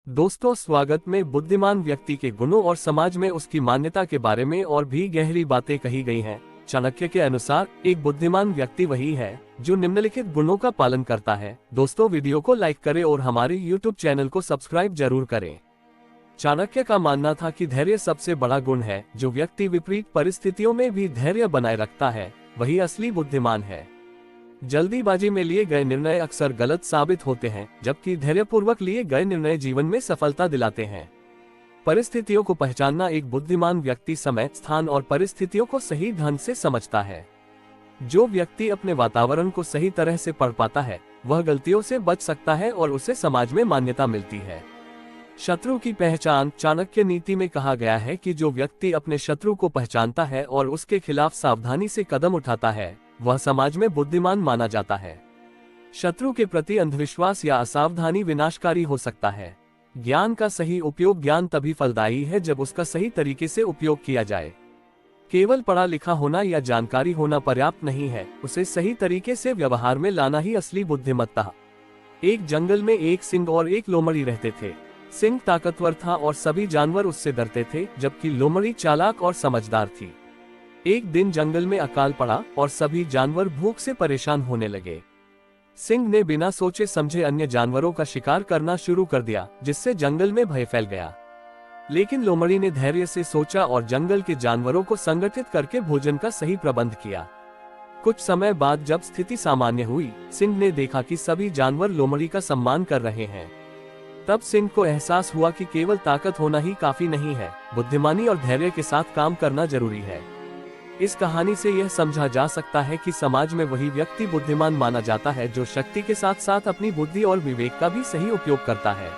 दोस्तों, स्वागत में बुद्धिमान व्यक्ति के गुणों और समाज में उसकी मान्यता के बारे में और भी गहरी बातें कही गई हैं। चाणक्य के अनुसार एक बुद्धिमान व्यक्ति वही है जो निम्नलिखित गुणों का पालन करता है। दोस्तों, वीडियो को लाइक करें और हमारे YouTube चैनल को सब्सक्राइब जरूर करें। चाणक्य का मानना था कि धैर्य सबसे बड़ा गुण है। जो व्यक्ति विपरीत परिस्थितियों में भी धैर्य बनाए रखता है वही असली बुद्धिमान है। जल्दीबाजी में लिए गए निर्णय अक्सर गलत साबित होते हैं, जबकि धैर्यपूर्वक लिए गए निर्णय जीवन में सफलता दिलाते हैं। परिस्थितियों को पहचानना एक बुद्धिमान व्यक्ति समय, स्थान और परिस्थितियों को सही ढंग से समझता है। जो व्यक्ति अपने वातावरण को सही तरह से पढ़ पाता है वह गलतियों से बच सकता है और उसे समाज में मान्यता मिलती है। शत्रु की पहचान। चाणक्य नीति में कहा गया है कि जो व्यक्ति अपने शत्रु को पहचानता है और उसके खिलाफ सावधानी से कदम उठाता है वह समाज में बुद्धिमान माना जाता है। शत्रु के प्रति अंधविश्वास या असावधानी विनाशकारी हो सकता है। ज्ञान का सही उपयोग। ज्ञान तभी फलदायी है जब उसका सही तरीके से उपयोग किया जाए। केवल पढ़ा लिखा होना या जानकारी होना पर्याप्त नहीं है, उसे सही तरीके से व्यवहार में लाना ही असली बुद्धिमत्ता। एक जंगल में एक सिंह और एक लोमड़ी रहते थे। सिंह ताकतवर था और सभी जानवर उससे डरते थे, जबकि लोमड़ी चालाक और समझदार थी। एक दिन जंगल में अकाल पड़ा और सभी जानवर भूख से परेशान होने लगे। सिंह ने बिना सोचे समझे अन्य जानवरों का शिकार करना शुरू कर दिया, जिससे जंगल में भय फैल गया। लेकिन लोमड़ी ने धैर्य से सोचा और जंगल के जानवरों को संगठित करके भोजन का सही प्रबंध किया। कुछ समय बाद जब स्थिति सामान्य हुई, सिंह ने देखा कि सभी जानवर लोमड़ी का सम्मान कर रहे हैं। तब सिंह को एहसास हुआ कि केवल ताकत होना ही काफी नहीं है, बुद्धिमानी और धैर्य के साथ काम करना जरूरी है। इस कहानी से यह समझा जा सकता है कि समाज में वही व्यक्ति बुद्धिमान माना जाता है जो शक्ति के साथ साथ अपनी बुद्धि और विवेक का भी सही उपयोग करता है।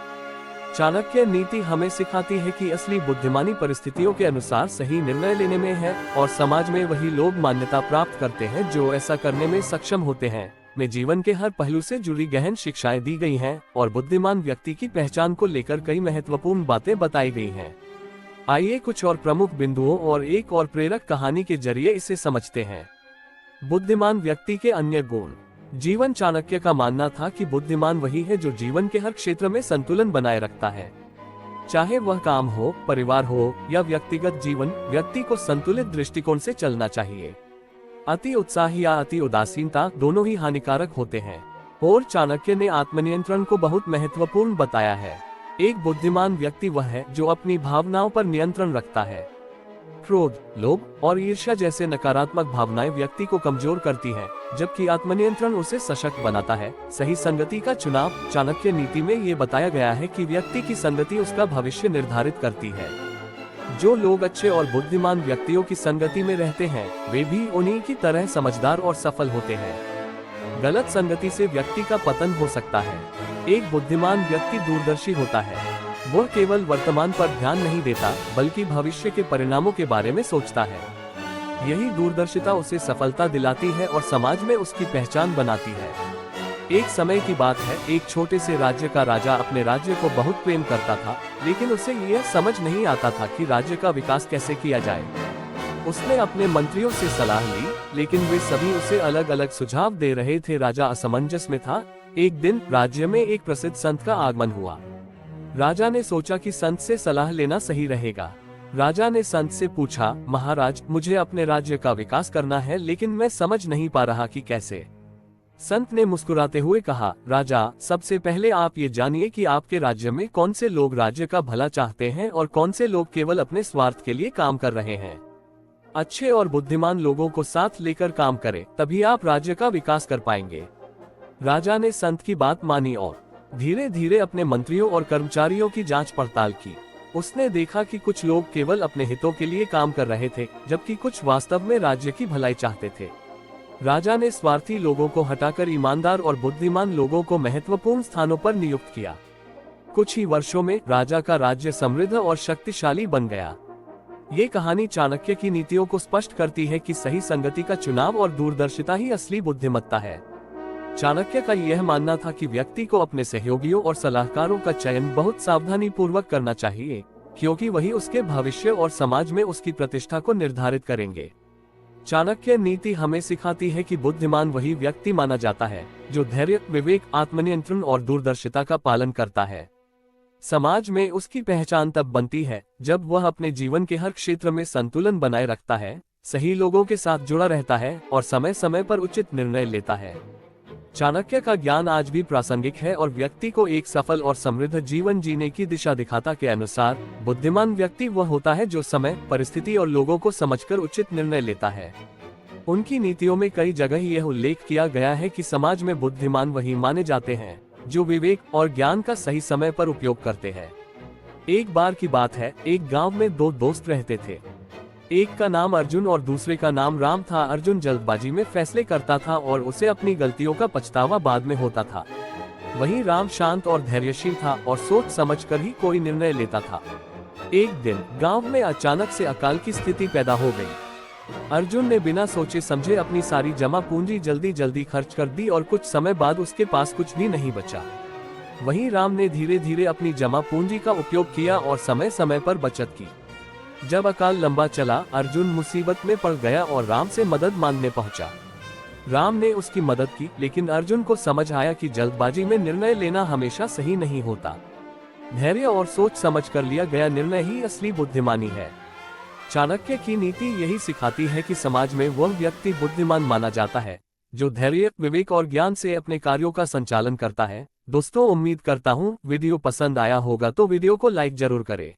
चाणक्य नीति हमें सिखाती है कि असली बुद्धिमानी परिस्थितियों के अनुसार सही निर्णय लेने में है और समाज में वही लोग मान्यता प्राप्त करते हैं जो ऐसा करने में सक्षम होते हैं। में जीवन के हर पहलू से जुड़ी गहन शिक्षाएं दी गई हैं और बुद्धिमान व्यक्ति की पहचान को लेकर कई महत्वपूर्ण बातें बताई गई हैं। आइए कुछ और प्रमुख बिंदुओं और एक और प्रेरक कहानी के जरिए इसे समझते हैं। बुद्धिमान व्यक्ति के अन्य गुण। जीवन। चाणक्य का मानना था कि बुद्धिमान वही है जो जीवन के हर क्षेत्र में संतुलन बनाए रखता है। चाहे वह काम हो, परिवार हो या व्यक्तिगत जीवन, व्यक्ति को संतुलित दृष्टिकोण से चलना चाहिए। अति उत्साह या अति उदासीनता दोनों ही हानिकारक होते हैं और चाणक्य ने आत्मनियंत्रण को बहुत महत्वपूर्ण बताया है। एक बुद्धिमान व्यक्ति वह है जो अपनी भावनाओं पर नियंत्रण रखता है। क्रोध, लोभ और ईर्ष्या जैसे नकारात्मक भावनाएं व्यक्ति को कमजोर करती हैं, जबकि आत्मनियंत्रण उसे सशक्त बनाता है। सही संगति का चुनाव। चाणक्य नीति में ये बताया गया है कि व्यक्ति की संगति उसका भविष्य निर्धारित करती है। जो लोग अच्छे और बुद्धिमान व्यक्तियों की संगति में रहते हैं वे भी उन्हीं की तरह समझदार और सफल होते हैं। गलत संगति से व्यक्ति का पतन हो सकता है। एक बुद्धिमान व्यक्ति दूरदर्शी होता है। वह केवल वर्तमान पर ध्यान नहीं देता बल्कि भविष्य के परिणामों के बारे में सोचता है। यही दूरदर्शिता उसे सफलता दिलाती है और समाज में उसकी पहचान बनाती है। एक समय की बात है, एक छोटे से राज्य का राजा अपने राज्य को बहुत प्रेम करता था, लेकिन उसे यह समझ नहीं आता था कि राज्य का विकास कैसे किया जाए। उसने अपने मंत्रियों से सलाह ली, लेकिन वे सभी उसे अलग अलग सुझाव दे रहे थे। राजा असमंजस में था। एक दिन राज्य में एक प्रसिद्ध संत का आगमन हुआ। राजा ने सोचा कि संत से सलाह लेना सही रहेगा। राजा ने संत से पूछा, महाराज, मुझे अपने राज्य का विकास करना है, लेकिन मैं समझ नहीं पा रहा कि कैसे। संत ने मुस्कुराते हुए कहा, राजा, सबसे पहले आप ये जानिए कि आपके राज्य में कौन से लोग राज्य का भला चाहते हैं और कौन से लोग केवल अपने स्वार्थ के लिए काम कर रहे हैं। अच्छे और बुद्धिमान लोगों को साथ लेकर काम करें, तभी आप राज्य का विकास कर पाएंगे। राजा ने संत की बात मानी और धीरे धीरे अपने मंत्रियों और कर्मचारियों की जांच पड़ताल की। उसने देखा कि कुछ लोग केवल अपने हितों के लिए काम कर रहे थे, जबकि कुछ वास्तव में राज्य की भलाई चाहते थे। राजा ने स्वार्थी लोगों को हटाकर ईमानदार और बुद्धिमान लोगों को महत्वपूर्ण स्थानों पर नियुक्त किया। कुछ ही वर्षों में राजा का राज्य समृद्ध और शक्तिशाली बन गया। ये कहानी चाणक्य की नीतियों को स्पष्ट करती है कि सही संगति का चुनाव और दूरदर्शिता ही असली बुद्धिमत्ता है। चाणक्य का यह मानना था कि व्यक्ति को अपने सहयोगियों और सलाहकारों का चयन बहुत सावधानी पूर्वक करना चाहिए, क्योंकि वही उसके भविष्य और समाज में उसकी प्रतिष्ठा को निर्धारित करेंगे। चाणक्य नीति हमें सिखाती है कि बुद्धिमान वही व्यक्ति माना जाता है जो धैर्य, विवेक, आत्मनियंत्रण और दूरदर्शिता का पालन करता है। समाज में उसकी पहचान तब बनती है जब वह अपने जीवन के हर क्षेत्र में संतुलन बनाए रखता है, सही लोगों के साथ जुड़ा रहता है और समय समय पर उचित निर्णय लेता है। चाणक्य का ज्ञान आज भी प्रासंगिक है और व्यक्ति को एक सफल और समृद्ध जीवन जीने की दिशा दिखाता के अनुसार बुद्धिमान व्यक्ति वह होता है जो समय, परिस्थिति और लोगों को समझकर उचित निर्णय लेता है। उनकी नीतियों में कई जगह यह उल्लेख किया गया है कि समाज में बुद्धिमान वही माने जाते हैं जो विवेक और ज्ञान का सही समय पर उपयोग करते हैं। एक बार की बात है, एक गांव में दो दोस्त रहते थे। एक का नाम अर्जुन और दूसरे का नाम राम था। अर्जुन जल्दबाजी में फैसले करता था और उसे अपनी गलतियों का पछतावा बाद में होता था। वहीं राम शांत और धैर्यशील था और सोच समझकर ही कोई निर्णय लेता था। एक दिन गांव में अचानक से अकाल की स्थिति पैदा हो गई। अर्जुन ने बिना सोचे समझे अपनी सारी जमा पूंजी जल्दी जल्दी खर्च कर दी और कुछ समय बाद उसके पास कुछ भी नहीं बचा। वहीं राम ने धीरे धीरे अपनी जमा पूंजी का उपयोग किया और समय समय पर बचत की। जब अकाल लंबा चला, अर्जुन मुसीबत में पड़ गया और राम से मदद मांगने पहुंचा। राम ने उसकी मदद की, लेकिन अर्जुन को समझ आया कि जल्दबाजी में निर्णय लेना हमेशा सही नहीं होता। धैर्य और सोच समझ कर लिया गया निर्णय ही असली बुद्धिमानी है। चाणक्य की नीति यही सिखाती है कि समाज में वह व्यक्ति बुद्धिमान माना जाता है जो धैर्य, विवेक और ज्ञान से अपने कार्यों का संचालन करता है। दोस्तों, उम्मीद करता हूँ वीडियो पसंद आया होगा तो वीडियो को लाइक जरूर करें।